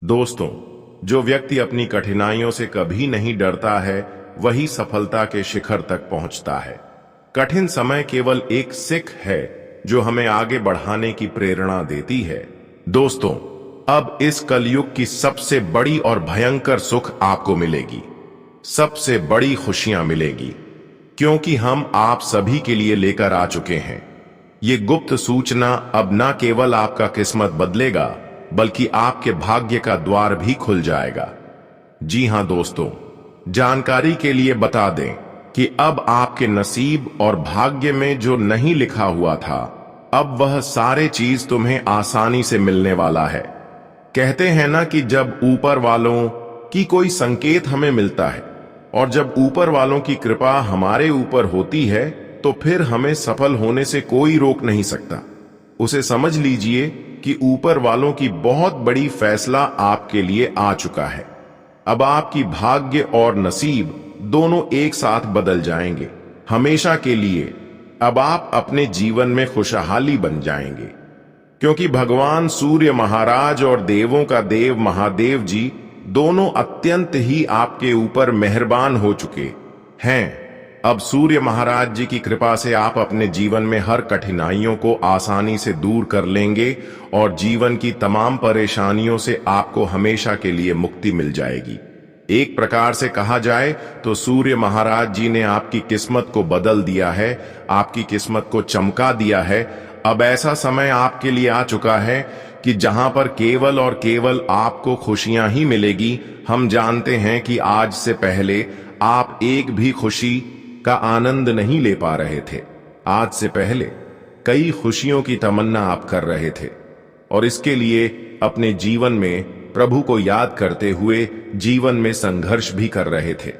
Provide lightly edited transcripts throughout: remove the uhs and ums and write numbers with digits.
दोस्तों, जो व्यक्ति अपनी कठिनाइयों से कभी नहीं डरता है वही सफलता के शिखर तक पहुंचता है। कठिन समय केवल एक सीख है जो हमें आगे बढ़ाने की प्रेरणा देती है। दोस्तों, अब इस कलयुग की सबसे बड़ी और भयंकर सुख आपको मिलेगी, सबसे बड़ी खुशियां मिलेगी, क्योंकि हम आप सभी के लिए लेकर आ चुके हैं। ये गुप्त सूचना अब न केवल आपका किस्मत बदलेगा बल्कि आपके भाग्य का द्वार भी खुल जाएगा। जी हां दोस्तों, जानकारी के लिए बता दें कि अब आपके नसीब और भाग्य में जो नहीं लिखा हुआ था, अब वह सारे चीज तुम्हें आसानी से मिलने वाला है। कहते हैं ना कि जब ऊपर वालों की कोई संकेत हमें मिलता है और जब ऊपर वालों की कृपा हमारे ऊपर होती है तो फिर हमें सफल होने से कोई रोक नहीं सकता। उसे समझ लीजिए कि ऊपर वालों की बहुत बड़ी फैसला आपके लिए आ चुका है। अब आपकी भाग्य और नसीब दोनों एक साथ बदल जाएंगे, हमेशा के लिए। अब आप अपने जीवन में खुशहाली बन जाएंगे, क्योंकि भगवान सूर्य महाराज और देवों का देव महादेव जी दोनों अत्यंत ही आपके ऊपर मेहरबान हो चुके हैं। अब सूर्य महाराज जी की कृपा से आप अपने जीवन में हर कठिनाइयों को आसानी से दूर कर लेंगे और जीवन की तमाम परेशानियों से आपको हमेशा के लिए मुक्ति मिल जाएगी। एक प्रकार से कहा जाए तो सूर्य महाराज जी ने आपकी किस्मत को बदल दिया है, आपकी किस्मत को चमका दिया है। अब ऐसा समय आपके लिए आ चुका है कि जहां पर केवल और केवल आपको खुशियां ही मिलेगी। हम जानते हैं कि आज से पहले आप एक भी खुशी का आनंद नहीं ले पा रहे थे। आज से पहले कई खुशियों की तमन्ना आप कर रहे थे और इसके लिए अपने जीवन में प्रभु को याद करते हुए जीवन में संघर्ष भी कर रहे थे।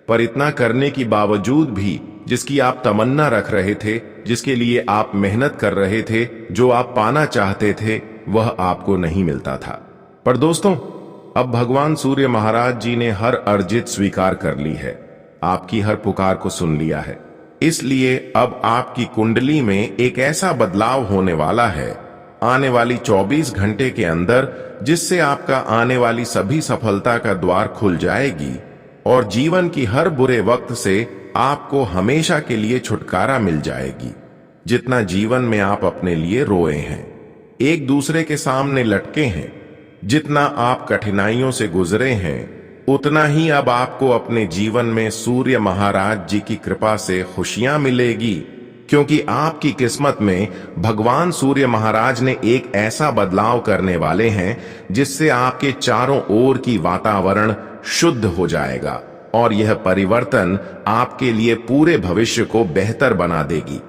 पर इतना करने की बावजूद भी जिसकी आप तमन्ना रख रहे थे, जिसके लिए आप मेहनत कर रहे थे, जो आप पाना चाहते थे, वह आपको नहीं मिलता था। पर दोस्तों, अब भगवान सूर्य महाराज जी ने हर अर्जित स्वीकार कर ली है, आपकी हर पुकार को सुन लिया है। इसलिए अब आपकी कुंडली में एक ऐसा बदलाव होने वाला है आने वाली 24 घंटे के अंदर, जिससे आपका आने वाली सभी सफलता का द्वार खुल जाएगी और जीवन की हर बुरे वक्त से आपको हमेशा के लिए छुटकारा मिल जाएगी। जितना जीवन में आप अपने लिए रोए हैं, एक दूसरे के सामने लटके हैं, जितना आप कठिनाइयों से गुजरे हैं, उतना ही अब आपको अपने जीवन में सूर्य महाराज जी की कृपा से खुशियां मिलेगी, क्योंकि आपकी किस्मत में भगवान सूर्य महाराज ने एक ऐसा बदलाव करने वाले हैं जिससे आपके चारों ओर की वातावरण शुद्ध हो जाएगा और यह परिवर्तन आपके लिए पूरे भविष्य को बेहतर बना देगी।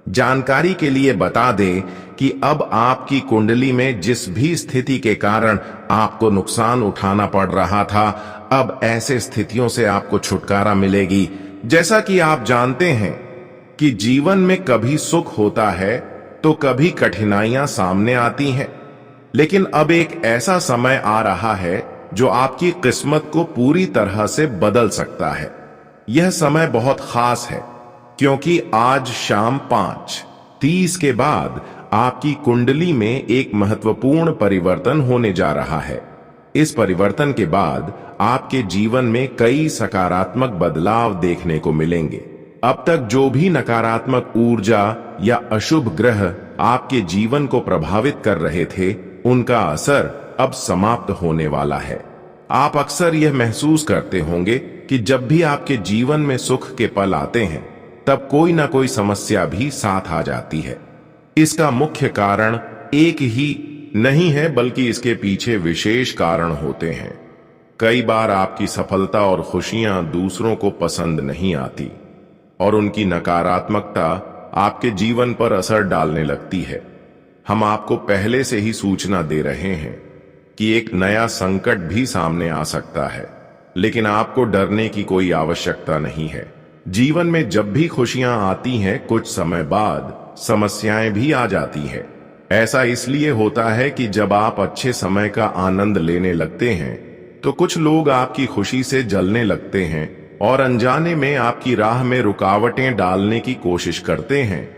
जानकारी के लिए बता दें कि अब आपकी कुंडली में जिस भी स्थिति के कारण आपको नुकसान उठाना पड़ रहा था, अब ऐसे स्थितियों से आपको छुटकारा मिलेगी। जैसा कि आप जानते हैं कि जीवन में कभी सुख होता है तो कभी कठिनाइयां सामने आती हैं, लेकिन अब एक ऐसा समय आ रहा है जो आपकी किस्मत को पूरी तरह से बदल सकता है। यह समय बहुत खास है, क्योंकि आज शाम 5:30 के बाद आपकी कुंडली में एक महत्वपूर्ण परिवर्तन होने जा रहा है। इस परिवर्तन के बाद आपके जीवन में कई सकारात्मक बदलाव देखने को मिलेंगे। अब तक जो भी नकारात्मक ऊर्जा या अशुभ ग्रह आपके जीवन को प्रभावित कर रहे थे, उनका असर अब समाप्त होने वाला है। आप अक्सर यह महसूस करते होंगे कि जब भी आपके जीवन में सुख के पल आते हैं, तब कोई ना कोई समस्या भी साथ आ जाती है। इसका मुख्य कारण एक ही नहीं है, बल्कि इसके पीछे विशेष कारण होते हैं। कई बार आपकी सफलता और खुशियां दूसरों को पसंद नहीं आती और उनकी नकारात्मकता आपके जीवन पर असर डालने लगती है। हम आपको पहले से ही सूचना दे रहे हैं कि एक नया संकट भी सामने आ सकता है, लेकिन आपको डरने की कोई आवश्यकता नहीं है। जीवन में जब भी खुशियां आती हैं, कुछ समय बाद समस्याएं भी आ जाती हैं। ऐसा इसलिए होता है कि जब आप अच्छे समय का आनंद लेने लगते हैं तो कुछ लोग आपकी खुशी से जलने लगते हैं और अनजाने में आपकी राह में रुकावटें डालने की कोशिश करते हैं।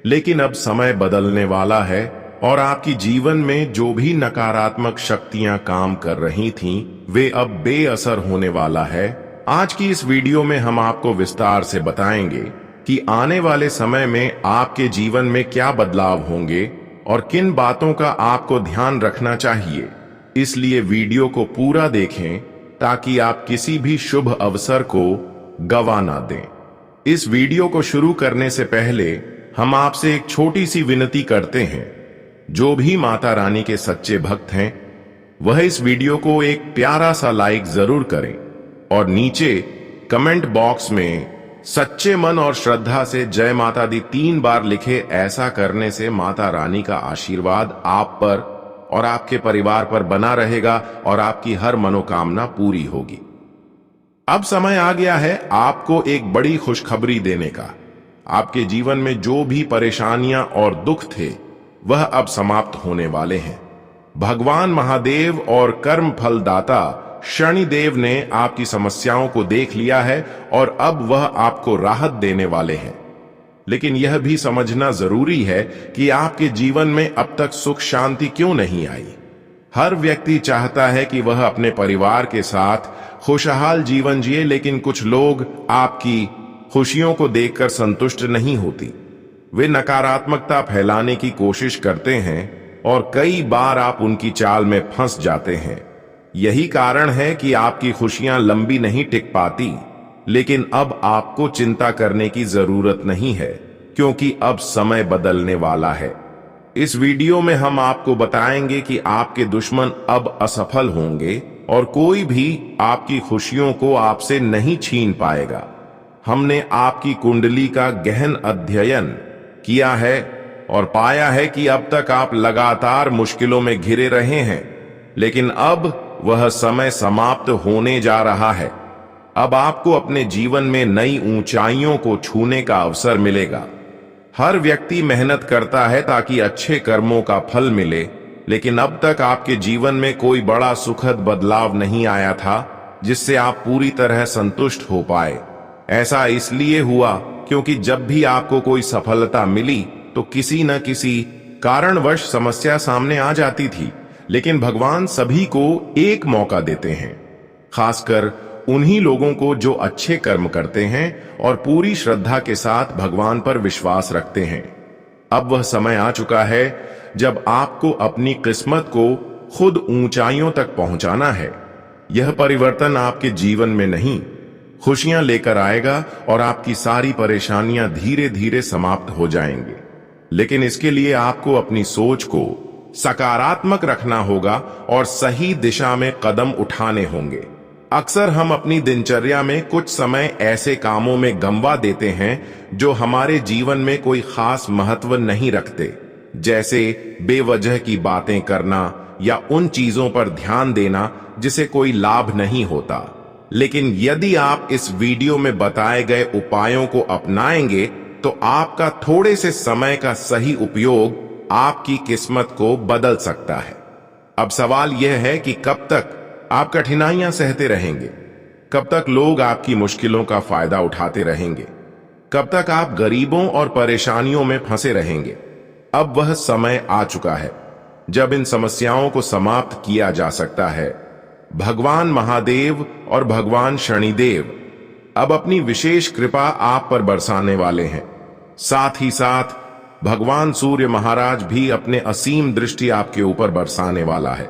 लेकिन अब समय बदलने वाला है और आपकी जीवन में जो भी नकारात्मक शक्तियां काम कर रही थीं, वे अब बेअसर होने वाला है। आज की इस वीडियो में हम आपको विस्तार से बताएंगे कि आने वाले समय में आपके जीवन में क्या बदलाव होंगे और किन बातों का आपको ध्यान रखना चाहिए। इसलिए वीडियो को पूरा देखें ताकि आप किसी भी शुभ अवसर को गवा ना दें। इस वीडियो को शुरू करने से पहले हम आपसे एक छोटी सी विनती करते हैं। जो भी माता रानी के सच्चे भक्त हैं, वह इस वीडियो को एक प्यारा सा लाइक जरूर करें और नीचे कमेंट बॉक्स में सच्चे मन और श्रद्धा से जय माता दी 3 बार लिखे। ऐसा करने से माता रानी का आशीर्वाद आप पर और आपके परिवार पर बना रहेगा और आपकी हर मनोकामना पूरी होगी। अब समय आ गया है आपको एक बड़ी खुशखबरी देने का। आपके जीवन में जो भी परेशानियां और दुख थे, वह अब समाप्त होने वाले हैं। भगवान महादेव और कर्म फलदाता शनिदेव ने आपकी समस्याओं को देख लिया है और अब वह आपको राहत देने वाले हैं। लेकिन यह भी समझना जरूरी है कि आपके जीवन में अब तक सुख शांति क्यों नहीं आई। हर व्यक्ति चाहता है कि वह अपने परिवार के साथ खुशहाल जीवन जिए, लेकिन कुछ लोग आपकी खुशियों को देखकर संतुष्ट नहीं होती। वे नकारात्मकता फैलाने की कोशिश करते हैं और कई बार आप उनकी चाल में फंस जाते हैं। यही कारण है कि आपकी खुशियां लंबी नहीं टिक पाती। लेकिन अब आपको चिंता करने की जरूरत नहीं है, क्योंकि अब समय बदलने वाला है। इस वीडियो में हम आपको बताएंगे कि आपके दुश्मन अब असफल होंगे और कोई भी आपकी खुशियों को आपसे नहीं छीन पाएगा। हमने आपकी कुंडली का गहन अध्ययन किया है और पाया है कि अब तक आप लगातार मुश्किलों में घिरे रहे हैं, लेकिन अब वह समय समाप्त होने जा रहा है। अब आपको अपने जीवन में नई ऊंचाइयों को छूने का अवसर मिलेगा। हर व्यक्ति मेहनत करता है ताकि अच्छे कर्मों का फल मिले, लेकिन अब तक आपके जीवन में कोई बड़ा सुखद बदलाव नहीं आया था जिससे आप पूरी तरह संतुष्ट हो पाए। ऐसा इसलिए हुआ क्योंकि जब भी आपको कोई सफलता मिली तो किसी न किसी कारणवश समस्या सामने आ जाती थी। लेकिन भगवान सभी को एक मौका देते हैं, खासकर उन्हीं लोगों को जो अच्छे कर्म करते हैं और पूरी श्रद्धा के साथ भगवान पर विश्वास रखते हैं। अब वह समय आ चुका है जब आपको अपनी किस्मत को खुद ऊंचाइयों तक पहुंचाना है। यह परिवर्तन आपके जीवन में नहीं, खुशियां लेकर आएगा और आपकी सारी परेशानियां धीरे धीरे समाप्त हो जाएंगे। लेकिन इसके लिए आपको अपनी सोच को सकारात्मक रखना होगा और सही दिशा में कदम उठाने होंगे। अक्सर हम अपनी दिनचर्या में कुछ समय ऐसे कामों में गंवा देते हैं जो हमारे जीवन में कोई खास महत्व नहीं रखते, जैसे बेवजह की बातें करना या उन चीजों पर ध्यान देना जिसे कोई लाभ नहीं होता। लेकिन यदि आप इस वीडियो में बताए गए उपायों को अपनाएंगे तो आपका थोड़े से समय का सही उपयोग आपकी किस्मत को बदल सकता है। अब सवाल यह है कि कब तक आप कठिनाइयां सहते रहेंगे? कब तक लोग आपकी मुश्किलों का फायदा उठाते रहेंगे? कब तक आप गरीबों और परेशानियों में फंसे रहेंगे? अब वह समय आ चुका है जब इन समस्याओं को समाप्त किया जा सकता है। भगवान महादेव और भगवान शनिदेव अब अपनी विशेष कृपा आप पर बरसाने वाले हैं। साथ ही साथ भगवान सूर्य महाराज भी अपने असीम दृष्टि आपके ऊपर बरसाने वाला है।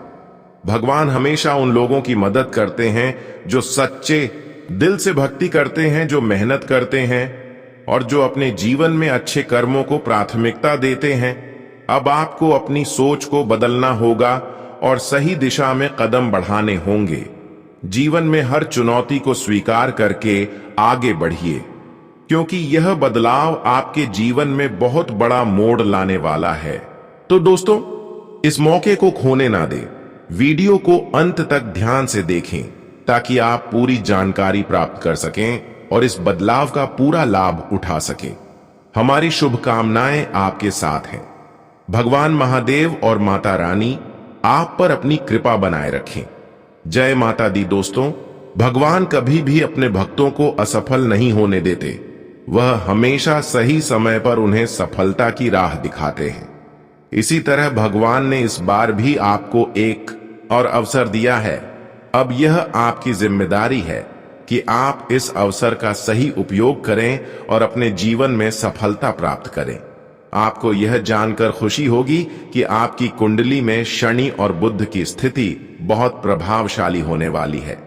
भगवान हमेशा उन लोगों की मदद करते हैं जो सच्चे दिल से भक्ति करते हैं, जो मेहनत करते हैं और जो अपने जीवन में अच्छे कर्मों को प्राथमिकता देते हैं। अब आपको अपनी सोच को बदलना होगा और सही दिशा में कदम बढ़ाने होंगे। जीवन में हर चुनौती को स्वीकार करके आगे बढ़िए, क्योंकि यह बदलाव आपके जीवन में बहुत बड़ा मोड़ लाने वाला है। तो दोस्तों, इस मौके को खोने ना दें। वीडियो को अंत तक ध्यान से देखें ताकि आप पूरी जानकारी प्राप्त कर सकें और इस बदलाव का पूरा लाभ उठा सकें। हमारी शुभकामनाएं आपके साथ हैं। भगवान महादेव और माता रानी आप पर अपनी कृपा बनाए रखें। जय माता दी। दोस्तों, भगवान कभी भी अपने भक्तों को असफल नहीं होने देते। वह हमेशा सही समय पर उन्हें सफलता की राह दिखाते हैं। इसी तरह भगवान ने इस बार भी आपको एक और अवसर दिया है। अब यह आपकी जिम्मेदारी है कि आप इस अवसर का सही उपयोग करें और अपने जीवन में सफलता प्राप्त करें। आपको यह जानकर खुशी होगी कि आपकी कुंडली में शनि और बुध की स्थिति बहुत प्रभावशाली होने वाली है।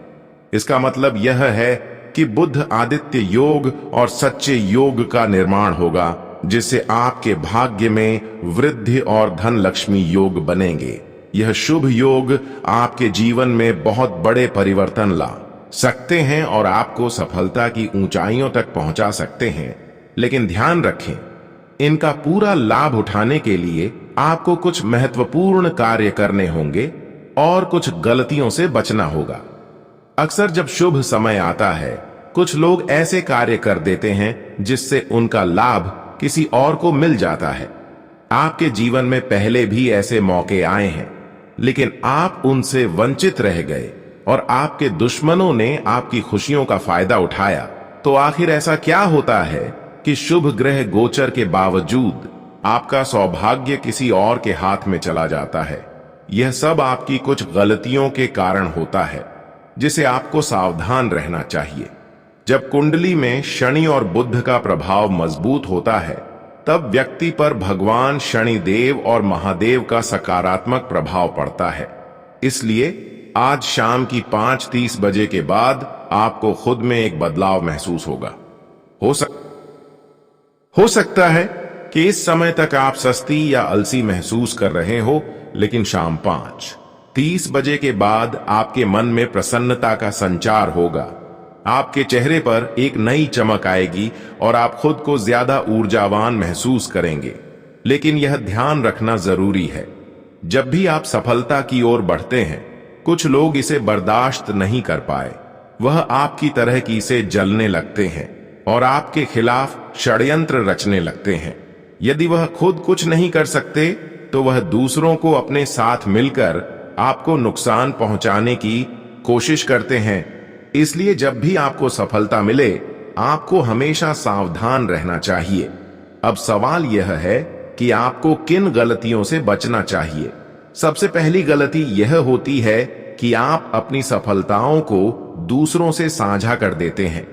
इसका मतलब यह है कि बुध आदित्य योग और सच्चे योग का निर्माण होगा, जिससे आपके भाग्य में वृद्धि और धन लक्ष्मी योग बनेंगे। यह शुभ योग आपके जीवन में बहुत बड़े परिवर्तन ला सकते हैं और आपको सफलता की ऊंचाइयों तक पहुंचा सकते हैं। लेकिन ध्यान रखें, इनका पूरा लाभ उठाने के लिए आपको कुछ महत्वपूर्ण कार्य करने होंगे और कुछ गलतियों से बचना होगा। अक्सर जब शुभ समय आता है, कुछ लोग ऐसे कार्य कर देते हैं जिससे उनका लाभ किसी और को मिल जाता है। आपके जीवन में पहले भी ऐसे मौके आए हैं, लेकिन आप उनसे वंचित रह गए और आपके दुश्मनों ने आपकी खुशियों का फायदा उठाया। तो आखिर ऐसा क्या होता है कि शुभ ग्रह गोचर के बावजूद आपका सौभाग्य किसी और के हाथ में चला जाता है? यह सब आपकी कुछ गलतियों के कारण होता है, जिसे आपको सावधान रहना चाहिए। जब कुंडली में शनि और बुध का प्रभाव मजबूत होता है, तब व्यक्ति पर भगवान शनिदेव और महादेव का सकारात्मक प्रभाव पड़ता है। इसलिए आज शाम की 5:30 बजे के बाद आपको खुद में एक बदलाव महसूस होगा। हो सकता है कि इस समय तक आप सुस्ती या अलसी महसूस कर रहे हो, लेकिन शाम 5:30 बजे के बाद आपके मन में प्रसन्नता का संचार होगा। आपके चेहरे पर एक नई चमक आएगी और आप खुद को ज्यादा ऊर्जावान महसूस करेंगे। लेकिन यह ध्यान रखना जरूरी है, जब भी आप सफलता की ओर बढ़ते हैं, कुछ लोग इसे बर्दाश्त नहीं कर पाए। वह आपकी तरह की से जलने लगते हैं और आपके खिलाफ षड्यंत्र रचने लगते हैं। यदि वह खुद कुछ नहीं कर सकते, तो वह दूसरों को अपने साथ मिलकर आपको नुकसान पहुंचाने की कोशिश करते हैं। इसलिए जब भी आपको सफलता मिले, आपको हमेशा सावधान रहना चाहिए। अब सवाल यह है कि आपको किन गलतियों से बचना चाहिए। सबसे पहली गलती यह होती है कि आप अपनी सफलताओं को दूसरों से साझा कर देते हैं।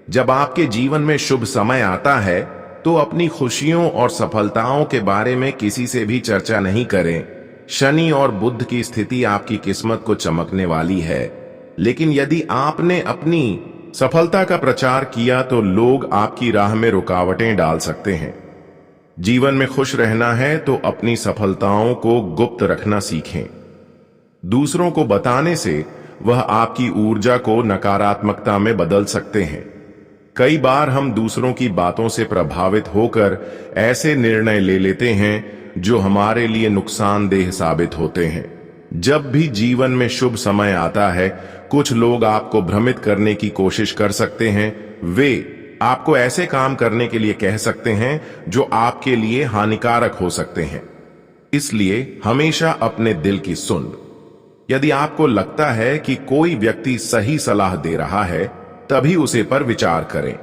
जब आपके जीवन में शुभ समय आता है, तो अपनी खुशियों और सफलताओं के बारे में किसी से भी चर्चा नहीं करें। शनि और बुध की स्थिति आपकी किस्मत को चमकने वाली है, लेकिन यदि आपने अपनी सफलता का प्रचार किया तो लोग आपकी राह में रुकावटें डाल सकते हैं। जीवन में खुश रहना है तो अपनी सफलताओं को गुप्त रखना सीखें। दूसरों को बताने से वह आपकी ऊर्जा को नकारात्मकता में बदल सकते हैं। कई बार हम दूसरों की बातों से प्रभावित होकर ऐसे निर्णय ले लेते हैं जो हमारे लिए नुकसानदेह साबित होते हैं। जब भी जीवन में शुभ समय आता है, कुछ लोग आपको भ्रमित करने की कोशिश कर सकते हैं। वे आपको ऐसे काम करने के लिए कह सकते हैं जो आपके लिए हानिकारक हो सकते हैं। इसलिए हमेशा अपने दिल की सुन। यदि आपको लगता है कि कोई व्यक्ति सही सलाह दे रहा है, तभी उसे पर विचार करें।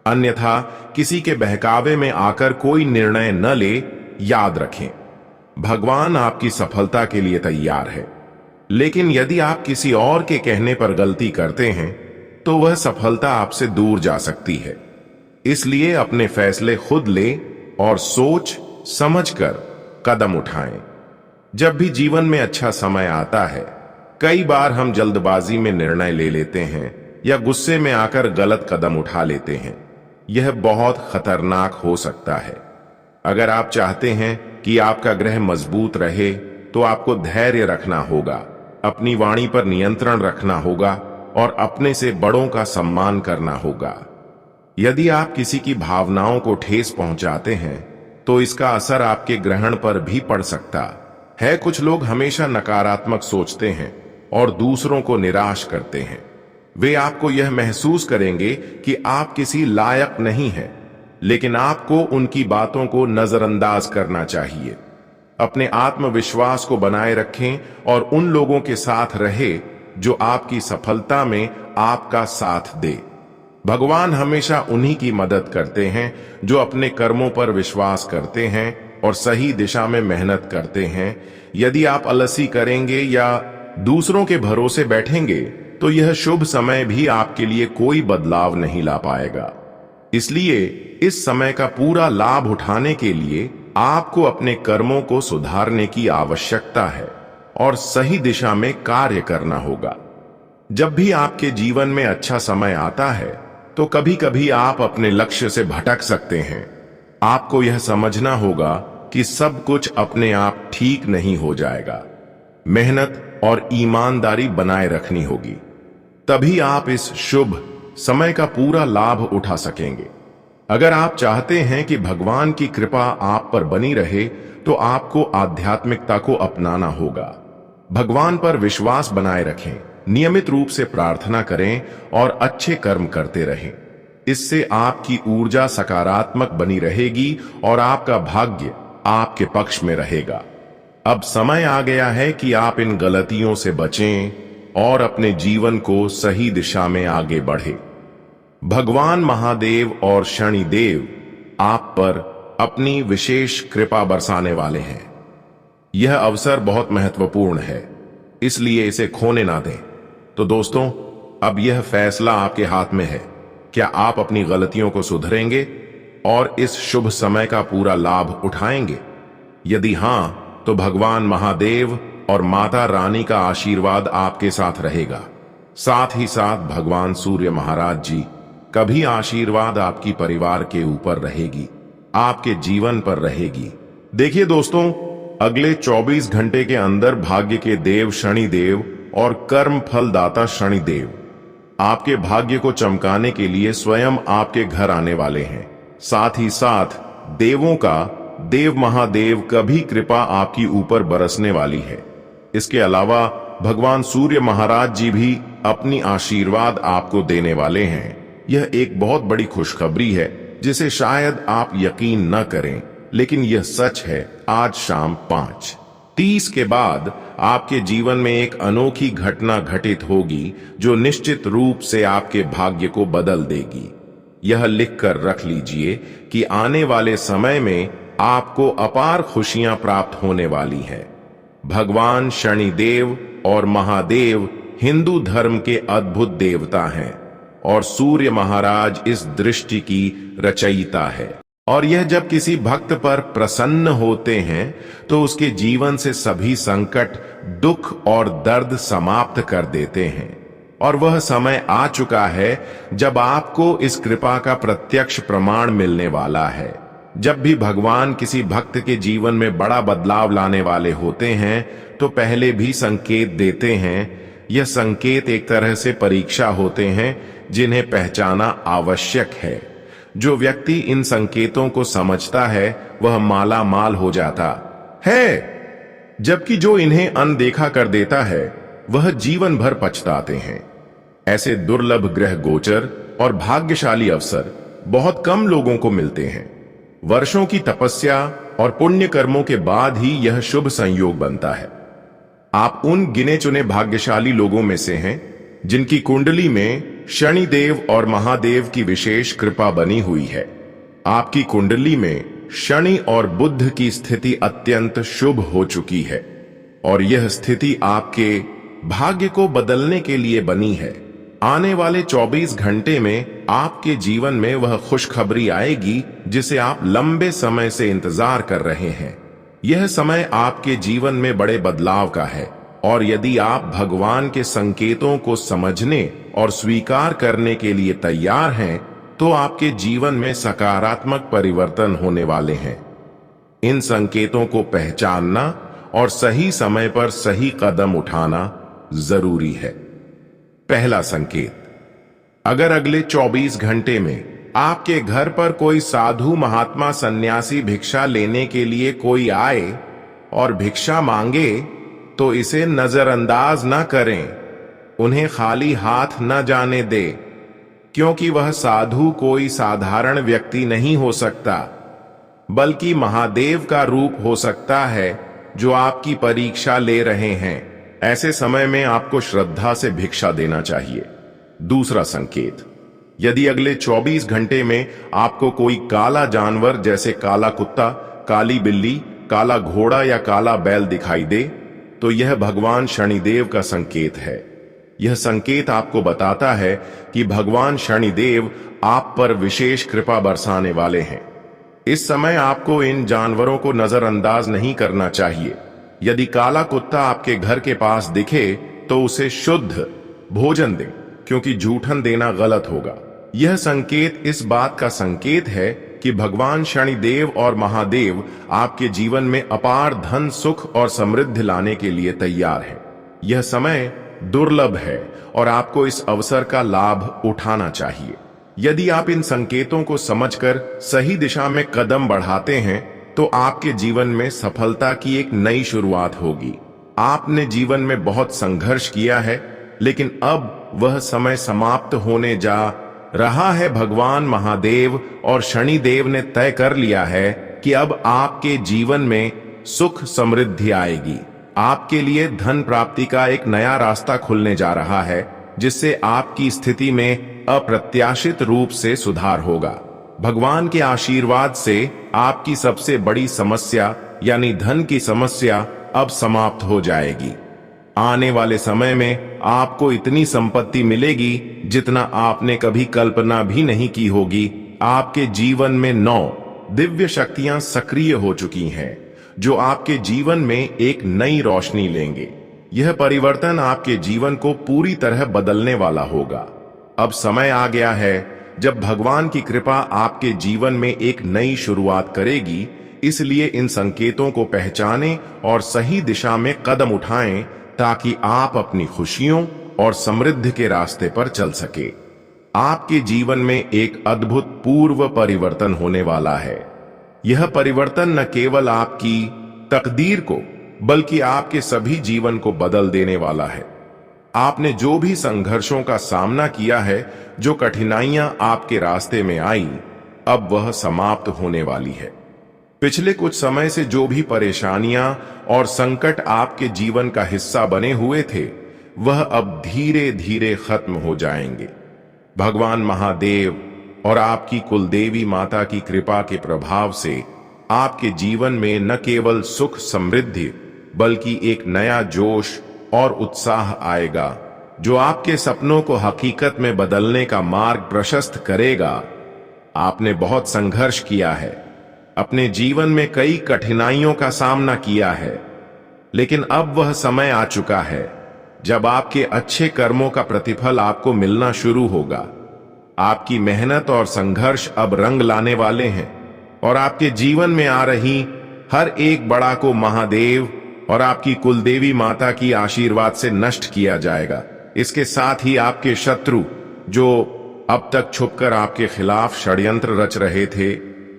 अन्यथा किसी के बहकावे में आकर कोई निर्णय न ले। याद रखें, भगवान आपकी सफलता के लिए तैयार है, लेकिन यदि आप किसी और के कहने पर गलती करते हैं, तो वह सफलता आपसे दूर जा सकती है। इसलिए अपने फैसले खुद लें और सोच समझकर कदम उठाएं। जब भी जीवन में अच्छा समय आता है, कई बार हम जल्दबाजी में निर्णय ले लेते हैं या गुस्से में आकर गलत कदम उठा लेते हैं। यह बहुत खतरनाक हो सकता है। अगर आप चाहते हैं कि आपका ग्रह मजबूत रहे, तो आपको धैर्य रखना होगा, अपनी वाणी पर नियंत्रण रखना होगा और अपने से बड़ों का सम्मान करना होगा। यदि आप किसी की भावनाओं को ठेस पहुंचाते हैं, तो इसका असर आपके ग्रहण पर भी पड़ सकता है। कुछ लोग हमेशा नकारात्मक सोचते हैं और दूसरों को निराश करते हैं। वे आपको यह महसूस करेंगे कि आप किसी लायक नहीं हैं, लेकिन आपको उनकी बातों को नजरअंदाज करना चाहिए। अपने आत्मविश्वास को बनाए रखें और उन लोगों के साथ रहे जो आपकी सफलता में आपका साथ दे। भगवान हमेशा उन्हीं की मदद करते हैं जो अपने कर्मों पर विश्वास करते हैं और सही दिशा में मेहनत करते हैं, यदि आप आलसी करेंगे या दूसरों के भरोसे बैठेंगे तो यह शुभ समय भी आपके लिए कोई बदलाव नहीं ला पाएगा। इसलिए इस समय का पूरा लाभ उठाने के लिए आपको अपने कर्मों को सुधारने की आवश्यकता है और सही दिशा में कार्य करना होगा। जब भी आपके जीवन में अच्छा समय आता है तो कभी कभी आप अपने लक्ष्य से भटक सकते हैं। आपको यह समझना होगा कि सब कुछ अपने आप ठीक नहीं हो जाएगा। मेहनत और ईमानदारी बनाए रखनी होगी, तभी आप इस शुभ समय का पूरा लाभ उठा सकेंगे। अगर आप चाहते हैं कि भगवान की कृपा आप पर बनी रहे तो आपको आध्यात्मिकता को अपनाना होगा। भगवान पर विश्वास बनाए रखें, नियमित रूप से प्रार्थना करें और अच्छे कर्म करते रहें। इससे आपकी ऊर्जा सकारात्मक बनी रहेगी और आपका भाग्य आपके पक्ष में रहेगा। अब समय आ गया है कि आप इन गलतियों से बचें और अपने जीवन को सही दिशा में आगे बढ़ें। भगवान महादेव और शनिदेव आप पर अपनी विशेष कृपा बरसाने वाले हैं। यह अवसर बहुत महत्वपूर्ण है, इसलिए इसे खोने ना दें। तो दोस्तों, अब यह फैसला आपके हाथ में है। क्या आप अपनी गलतियों को सुधरेंगे और इस शुभ समय का पूरा लाभ उठाएंगे? यदि हां, तो भगवान महादेव और माता रानी का आशीर्वाद आपके साथ रहेगा। साथ ही साथ भगवान सूर्य महाराज जी का भी आशीर्वाद आपकी परिवार के ऊपर रहेगी, आपके जीवन पर रहेगी। देखिए दोस्तों, अगले 24 घंटे के अंदर भाग्य के देव शनिदेव और कर्म फलदाता शनिदेव आपके भाग्य को चमकाने के लिए स्वयं आपके घर आने वाले हैं। साथ ही साथ देवों का देव महादेव का भी कृपा आपकी ऊपर बरसने वाली है। इसके अलावा भगवान सूर्य महाराज जी भी अपनी आशीर्वाद आपको देने वाले हैं। यह एक बहुत बड़ी खुशखबरी है जिसे शायद आप यकीन न करें, लेकिन यह सच है। आज शाम 5:30 के बाद आपके जीवन में एक अनोखी घटना घटित होगी जो निश्चित रूप से आपके भाग्य को बदल देगी। यह लिखकर रख लीजिए कि आने वाले समय में आपको अपार खुशियां प्राप्त होने वाली हैं। भगवान शनिदेव और महादेव हिंदू धर्म के अद्भुत देवता हैं और सूर्य महाराज इस दृष्टि की रचयिता है। और यह जब किसी भक्त पर प्रसन्न होते हैं तो उसके जीवन से सभी संकट, दुख और दर्द समाप्त कर देते हैं। और वह समय आ चुका है जब आपको इस कृपा का प्रत्यक्ष प्रमाण मिलने वाला है। जब भी भगवान किसी भक्त के जीवन में बड़ा बदलाव लाने वाले होते हैं तो पहले भी संकेत देते हैं। यह संकेत एक तरह से परीक्षा होते हैं जिन्हें पहचाना आवश्यक है। जो व्यक्ति इन संकेतों को समझता है वह माला माल हो जाता है, जबकि जो इन्हें अनदेखा कर देता है वह जीवन भर पछताते हैं। ऐसे दुर्लभ ग्रह गोचर और भाग्यशाली अवसर बहुत कम लोगों को मिलते हैं। वर्षों की तपस्या और पुण्य कर्मों के बाद ही यह शुभ संयोग बनता है। आप उन गिने चुने भाग्यशाली लोगों में से हैं जिनकी कुंडली में शनिदेव और महादेव की विशेष कृपा बनी हुई है। आपकी कुंडली में शनि और बुध की स्थिति अत्यंत शुभ हो चुकी है और यह स्थिति आपके भाग्य को बदलने के लिए बनी है। आने वाले 24 घंटे में आपके जीवन में वह खुशखबरी आएगी जिसे आप लंबे समय से इंतजार कर रहे हैं। यह समय आपके जीवन में बड़े बदलाव का है और यदि आप भगवान के संकेतों को समझने और स्वीकार करने के लिए तैयार हैं तो आपके जीवन में सकारात्मक परिवर्तन होने वाले हैं। इन संकेतों को पहचानना और सही समय पर सही कदम उठाना जरूरी है। पहला संकेत, अगर अगले 24 घंटे में आपके घर पर कोई साधु महात्मा सन्यासी भिक्षा लेने के लिए कोई आए और भिक्षा मांगे तो इसे नजरअंदाज न करें। उन्हें खाली हाथ न जाने दे, क्योंकि वह साधु कोई साधारण व्यक्ति नहीं हो सकता, बल्कि महादेव का रूप हो सकता है जो आपकी परीक्षा ले रहे हैं। ऐसे समय में आपको श्रद्धा से भिक्षा देना चाहिए। दूसरा संकेत, यदि अगले 24 घंटे में आपको कोई काला जानवर जैसे काला कुत्ता, काली बिल्ली, काला घोड़ा या काला बैल दिखाई दे तो यह भगवान शनिदेव का संकेत है। यह संकेत आपको बताता है कि भगवान शनिदेव आप पर विशेष कृपा बरसाने वाले हैं। इस समय आपको इन जानवरों को नजरअंदाज नहीं करना चाहिए। यदि काला कुत्ता आपके घर के पास दिखे तो उसे शुद्ध भोजन दें, क्योंकि जूठन देना गलत होगा। यह संकेत इस बात का संकेत है कि भगवान शनिदेव और महादेव आपके जीवन में अपार धन, सुख और समृद्धि लाने के लिए तैयार है। यह समय दुर्लभ है और आपको इस अवसर का लाभ उठाना चाहिए। यदि आप इन संकेतों को समझकर सही दिशा में कदम बढ़ाते हैं तो आपके जीवन में सफलता की एक नई शुरुआत होगी। आपने जीवन में बहुत संघर्ष किया है, लेकिन अब वह समय समाप्त होने जा रहा है। भगवान महादेव और शनिदेव ने तय कर लिया है कि अब आपके जीवन में सुख समृद्धि आएगी। आपके लिए धन प्राप्ति का एक नया रास्ता खुलने जा रहा है, जिससे आपकी स्थिति में अप्रत्याशित रूप से सुधार होगा। भगवान के आशीर्वाद से आपकी सबसे बड़ी समस्या यानी धन की समस्या अब समाप्त हो जाएगी। आने वाले समय में आपको इतनी संपत्ति मिलेगी जितना आपने कभी कल्पना भी नहीं की होगी। आपके जीवन में 9 दिव्य शक्तियां सक्रिय हो चुकी हैं, जो आपके जीवन में एक नई रोशनी लेंगे। यह परिवर्तन आपके जीवन को पूरी तरह बदलने वाला होगा। अब समय आ गया है जब भगवान की कृपा आपके जीवन में एक नई शुरुआत करेगी। इसलिए इन संकेतों को पहचानें और सही दिशा में कदम उठाएं, ताकि आप अपनी खुशियों और समृद्धि के रास्ते पर चल सके। आपके जीवन में एक अद्भुतपूर्व परिवर्तन होने वाला है। यह परिवर्तन न केवल आपकी तकदीर को बल्कि आपके सभी जीवन को बदल देने वाला है। आपने जो भी संघर्षों का सामना किया है, जो कठिनाइयां आपके रास्ते में आई, अब वह समाप्त होने वाली है। पिछले कुछ समय से जो भी परेशानियां और संकट आपके जीवन का हिस्सा बने हुए थे, वह अब धीरे धीरे खत्म हो जाएंगे। भगवान महादेव और आपकी कुलदेवी माता की कृपा के प्रभाव से आपके जीवन में न केवल सुख समृद्धि बल्कि एक नया जोश और उत्साह आएगा, जो आपके सपनों को हकीकत में बदलने का मार्ग प्रशस्त करेगा। आपने बहुत संघर्ष किया है, अपने जीवन में कई कठिनाइयों का सामना किया है, लेकिन अब वह समय आ चुका है जब आपके अच्छे कर्मों का प्रतिफल आपको मिलना शुरू होगा। आपकी मेहनत और संघर्ष अब रंग लाने वाले हैं और आपके जीवन में आ रही हर एक बड़ा को महादेव और आपकी कुलदेवी माता की आशीर्वाद से नष्ट किया जाएगा। इसके साथ ही आपके शत्रु, जो अब तक छुपकर आपके खिलाफ षड्यंत्र रच रहे थे,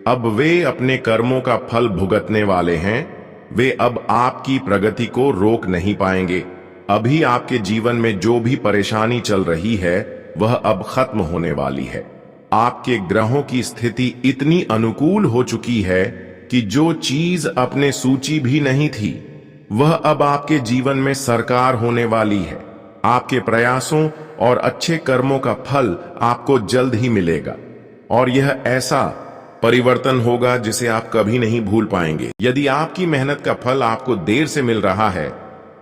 अब वे अपने कर्मों का फल भुगतने वाले हैं। वे अब आपकी प्रगति को रोक नहीं पाएंगे। अभी आपके जीवन में जो भी परेशानी चल रही है, वह अब खत्म होने वाली है। आपके ग्रहों की स्थिति इतनी अनुकूल हो चुकी है कि जो चीज अपने सूची भी नहीं थी, वह अब आपके जीवन में सरकार होने वाली है। आपके प्रयासों और अच्छे कर्मों का फल आपको जल्द ही मिलेगा और यह ऐसा परिवर्तन होगा जिसे आप कभी नहीं भूल पाएंगे। यदि आपकी मेहनत का फल आपको देर से मिल रहा है,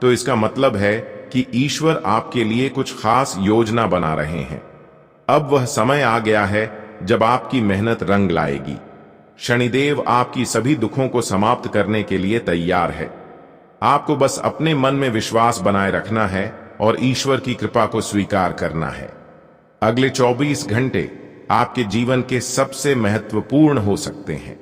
तो इसका मतलब है कि ईश्वर आपके लिए कुछ खास योजना बना रहे हैं। अब वह समय आ गया है जब आपकी मेहनत रंग लाएगी। शनिदेव आपकी सभी दुखों को समाप्त करने के लिए तैयार है। आपको बस अपने मन में विश्वास बनाए रखना है और ईश्वर की कृपा को स्वीकार करना है। अगले 24 घंटे आपके जीवन के सबसे महत्वपूर्ण हो सकते हैं।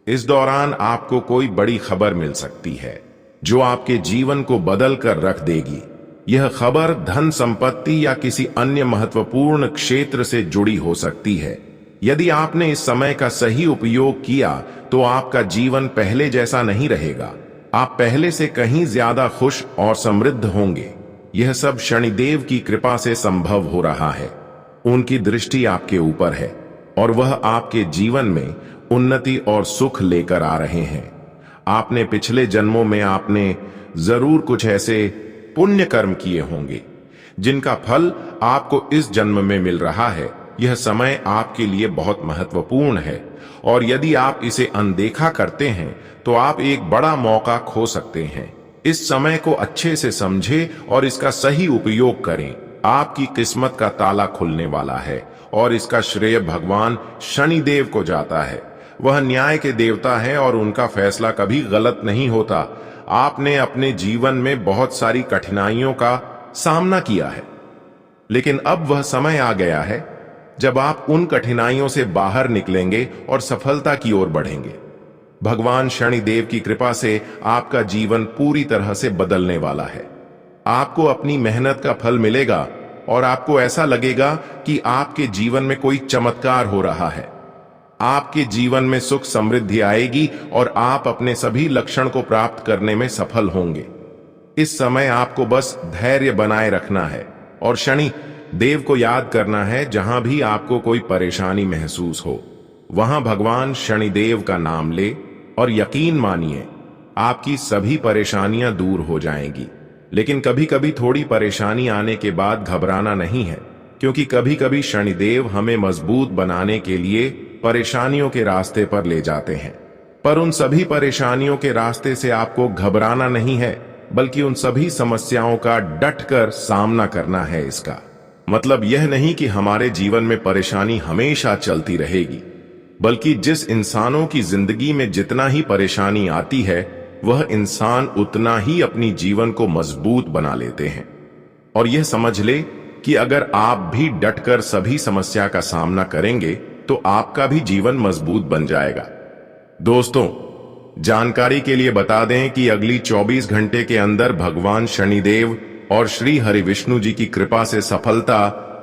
इस दौरान आपको कोई बड़ी खबर मिल सकती है जो आपके जीवन को बदल कर रख देगी। यह खबर धन संपत्ति या किसी अन्य महत्वपूर्ण क्षेत्र से जुड़ी हो सकती है। यदि आपने इस समय का सही उपयोग किया तो आपका जीवन पहले जैसा नहीं रहेगा। आप पहले से कहीं ज्यादा खुश और समृद्ध होंगे। यह सब शनिदेव की कृपा से संभव हो रहा है। उनकी दृष्टि आपके ऊपर है और वह आपके जीवन में उन्नति और सुख लेकर आ रहे हैं। आपने पिछले जन्मों में आपने जरूर कुछ ऐसे पुण्य कर्म किए होंगे जिनका फल आपको इस जन्म में मिल रहा है। यह समय आपके लिए बहुत महत्वपूर्ण है और यदि आप इसे अनदेखा करते हैं तो आप एक बड़ा मौका खो सकते हैं। इस समय को अच्छे से समझें और इसका सही उपयोग करें। आपकी किस्मत का ताला खुलने वाला है और इसका श्रेय भगवान शनिदेव को जाता है। वह न्याय के देवता है और उनका फैसला कभी गलत नहीं होता। आपने अपने जीवन में बहुत सारी कठिनाइयों का सामना किया है, लेकिन अब वह समय आ गया है जब आप उन कठिनाइयों से बाहर निकलेंगे और सफलता की ओर बढ़ेंगे। भगवान शनिदेव की कृपा से आपका जीवन पूरी तरह से बदलने वाला है। आपको अपनी मेहनत का फल मिलेगा और आपको ऐसा लगेगा कि आपके जीवन में कोई चमत्कार हो रहा है। आपके जीवन में सुख समृद्धि आएगी और आप अपने सभी लक्ष्य को प्राप्त करने में सफल होंगे। इस समय आपको बस धैर्य बनाए रखना है और शनि देव को याद करना है। जहां भी आपको कोई परेशानी महसूस हो, वहां भगवान शनिदेव का नाम ले और यकीन मानिए आपकी सभी परेशानियां दूर हो जाएंगी। लेकिन कभी कभी थोड़ी परेशानी आने के बाद घबराना नहीं है, क्योंकि कभी कभी शनिदेव हमें मजबूत बनाने के लिए परेशानियों के रास्ते पर ले जाते हैं। पर उन सभी परेशानियों के रास्ते से आपको घबराना नहीं है, बल्कि उन सभी समस्याओं का डटकर सामना करना है। इसका मतलब यह नहीं कि हमारे जीवन में परेशानी हमेशा चलती रहेगी, बल्कि जिस इंसानों की जिंदगी में जितना ही परेशानी आती है, वह इंसान उतना ही अपनी जीवन को मजबूत बना लेते हैं। और यह समझ ले कि अगर आप भी डटकर सभी समस्या का सामना करेंगे तो आपका भी जीवन मजबूत बन जाएगा। दोस्तों, जानकारी के लिए बता दें कि अगली 24 घंटे के अंदर भगवान शनिदेव और श्री हरि विष्णु जी की कृपा से सफलता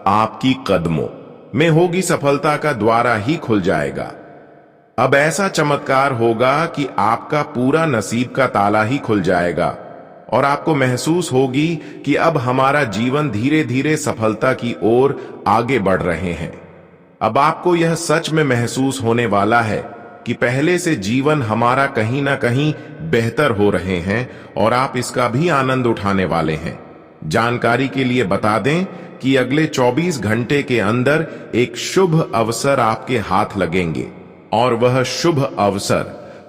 आपकी कदमों में होगी। सफलता का द्वारा ही खुल जाएगा। अब ऐसा चमत्कार होगा कि आपका पूरा नसीब का ताला ही खुल जाएगा और आपको महसूस होगी कि अब हमारा जीवन धीरे धीरे सफलता की ओर आगे बढ़ रहे हैं। अब आपको यह सच में महसूस होने वाला है कि पहले से जीवन हमारा कहीं ना कहीं बेहतर हो रहे हैं और आप इसका भी आनंद उठाने वाले हैं। जानकारी के लिए बता दें कि अगले 24 घंटे के अंदर एक शुभ अवसर आपके हाथ लगेंगे और वह शुभ अवसर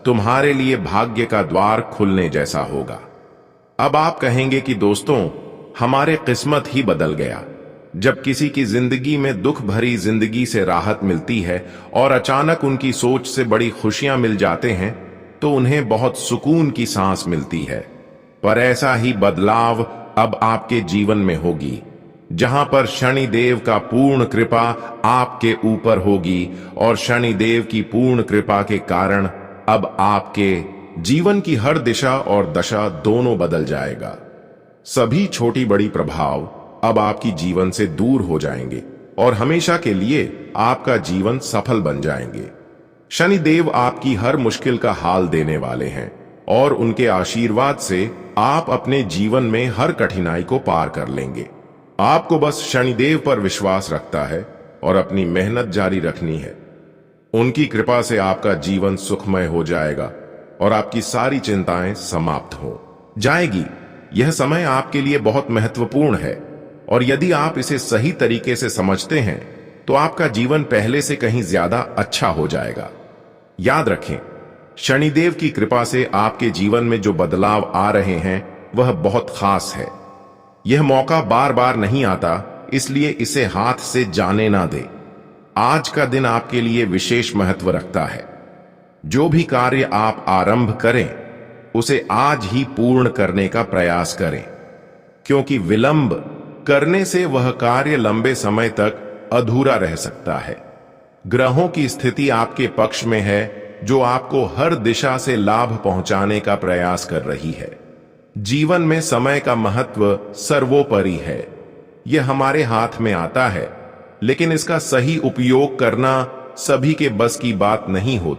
तुम्हारे लिए भाग्य का द्वार खुलने जैसा होगा। अब आप कहेंगे कि दोस्तों, हमारे किस्मत ही बदल गया। जब किसी की जिंदगी में दुख भरी जिंदगी से राहत मिलती है और अचानक उनकी सोच से बड़ी खुशियां मिल जाते हैं, तो उन्हें बहुत सुकून की सांस मिलती है। पर ऐसा ही बदलाव अब आपके जीवन में होगी, जहां पर शनिदेव का पूर्ण कृपा आपके ऊपर होगी और शनिदेव की पूर्ण कृपा के कारण अब आपके जीवन की हर दिशा और दशा दोनों बदल जाएगा। सभी छोटी बड़ी प्रभाव अब आपकी जीवन से दूर हो जाएंगे और हमेशा के लिए आपका जीवन सफल बन जाएंगे। शनिदेव आपकी हर मुश्किल का हाल देने वाले हैं और उनके आशीर्वाद से आप अपने जीवन में हर कठिनाई को पार कर लेंगे। आपको बस शनिदेव पर विश्वास रखता है और अपनी मेहनत जारी रखनी है। उनकी कृपा से आपका जीवन सुखमय हो जाएगा और आपकी सारी चिंताएं समाप्त हो जाएगी। यह समय आपके लिए बहुत महत्वपूर्ण है और यदि आप इसे सही तरीके से समझते हैं तो आपका जीवन पहले से कहीं ज्यादा अच्छा हो जाएगा। याद रखें, शनिदेव की कृपा से आपके जीवन में जो बदलाव आ रहे हैं वह बहुत खास है। यह मौका बार बार नहीं आता, इसलिए इसे हाथ से जाने ना दे। आज का दिन आपके लिए विशेष महत्व रखता है। जो भी कार्य आप आरंभ करें उसे आज ही पूर्ण करने का प्रयास करें, क्योंकि विलंब करने से वह कार्य लंबे समय तक अधूरा रह सकता है। ग्रहों की स्थिति आपके पक्ष में है, जो आपको हर दिशा से लाभ पहुंचाने का प्रयास कर रही है। जीवन में समय का महत्व सर्वोपरि है। यह हमारे हाथ में आता है, लेकिन इसका सही उपयोग करना सभी के बस की बात नहीं होती।